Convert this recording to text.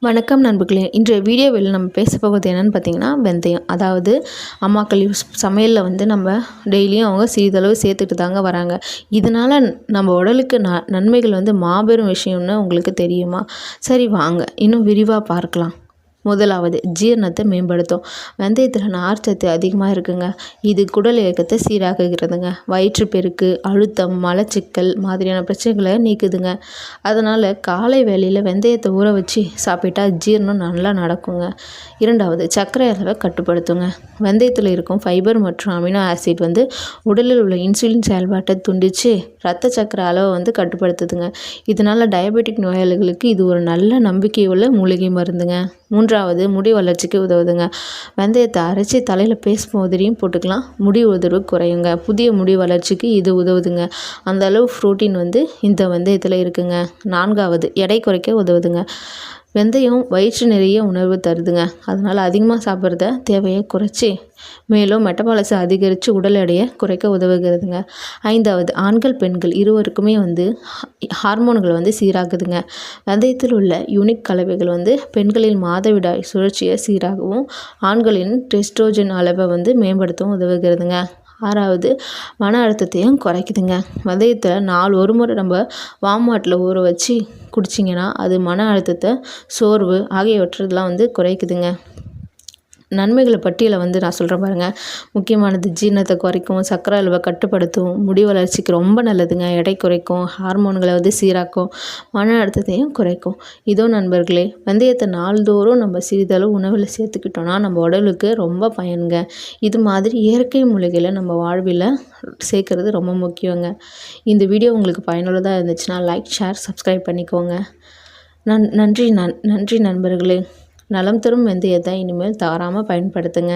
வணக்கம் நண்பர்களே. இன்றைய வீடியோவில் நம்ம பேச போவது என்னென்னு பார்த்தீங்கன்னா, வெந்தயம். அதாவது அம்மாக்கள் சமையலில் வந்து நம்ம டெய்லியும் அவங்க சிறிதளவு சேர்த்துட்டு தாங்க வராங்க. இதனால் நம்ம உடலுக்கு நன்மைகள் வந்து மாபெரும் விஷயம்னு உங்களுக்கு தெரியுமா? சரி வாங்க இன்னும் விரிவாக பார்க்கலாம். முதலாவது, ஜீரணத்தை மேம்படுத்தும். வெந்தயத்தில் நார்ச்சத்து அதிகமாக இருக்குங்க. இது குடல் இயக்கத்தை சீராக்குகிறதுங்க. வயிற்றுப்பெருக்கு, அழுத்தம், மலச்சிக்கல் மாதிரியான பிரச்சனைகளை நீக்குதுங்க. அதனால் காலை வேளையில் வெந்தயத்தை ஊற வச்சு சாப்பிட்டா ஜீரணம் நல்லா நடக்குங்க. இரண்டாவது, சர்க்கரை அளவை கட்டுப்படுத்துங்க. வெந்தயத்தில் இருக்கும் ஃபைபர் மற்றும் அமினோ ஆசிட் வந்து உடலில் உள்ள இன்சுலின் செயல்பாட்டை துண்டித்து இரத்த சர்க்கரை அளவை வந்து கட்டுப்படுத்துதுங்க. இதனால் டயபெட்டிக் நோயாளிகளுக்கு இது ஒரு நல்ல நம்பிக்கையுள்ள மூலிகை மருந்துங்க. மூன்றாவது, முடி வளர்ச்சிக்கு உதவுதுங்க. வெந்தயத்தை அரைச்சி தலையில் பேஸ்ட் மாதிரியும் போட்டுக்கலாம். முடி உதிர்வு குறையுங்க. புதிய முடி வளர்ச்சிக்கு இது உதவுதுங்க. அந்த அளவு ப்ரோட்டீன் வந்து இந்த வெந்தயத்தில் இருக்குங்க. நான்காவது, எடை குறைக்க உதவுதுங்க. வெந்தயம் வயிற்று நிறைய உணர்வு தருதுங்க. அதனால் அதிகமாக சாப்பிட்றத தேவையை குறைச்சி மேலும் மெட்டபாலிசம் அதிகரித்து உடல் எடையை குறைக்க உதவுகிறதுங்க. ஐந்தாவது, ஆண்கள் பெண்கள் இருவருக்குமே வந்து ஹார்மோன்களை வந்து சீராக்குதுங்க. வெந்தயத்தில் உள்ள யூனிக் கலவைகள் வந்து பெண்களின் மாதவிடாய் சுழற்சியை சீராகவும் ஆண்களின் டெஸ்ட்ரோஜன் அளவை வந்து மேம்படுத்தவும் உதவுகிறதுங்க. ஆறாவது, மன அழுத்தத்தையும் குறைக்குதுங்க. வெந்தயத்தில் நாள் ஒரு முறை நம்ம வார்ம் வாட்டரில் ஊற வச்சு குடிச்சிங்கன்னா அது மன அழுத்தத்தை, சோர்வு ஆகியவற்றெல்லாம் வந்து குறைக்குதுங்க. நன்மைகளை பட்டியலை வந்து நான் சொல்கிறேன் பாருங்கள். முக்கியமானது, ஜீரணத்தை குறைக்கும், சர்க்கரை அளவை கட்டுப்படுத்தும், முடி வளர்ச்சிக்கு ரொம்ப நல்லதுங்க, எடை குறைக்கும், ஹார்மோன்களை வந்து சீராக்கும், மன அழுத்தத்தையும் குறைக்கும். இதோ நண்பர்களே, வெந்தயத்தை நாள்தோறும் நம்ம சிறிதளவு உணவில் சேர்த்துக்கிட்டோன்னா நம்ம உடலுக்கு ரொம்ப பயனுங்க. இது மாதிரி இயற்கை மூலிகைகளை நம்ம வாழ்வில் சேர்க்கறது ரொம்ப முக்கியங்க. இந்த வீடியோ உங்களுக்கு பயனுள்ளதாக இருந்துச்சுன்னா லைக், ஷேர், சப்ஸ்கிரைப் பண்ணிக்கோங்க. நன்றி நண்பர்களே. நலம் தரும் வெந்தயத்தை இனிமேல் தவறாமல் பயன்படுத்துங்க.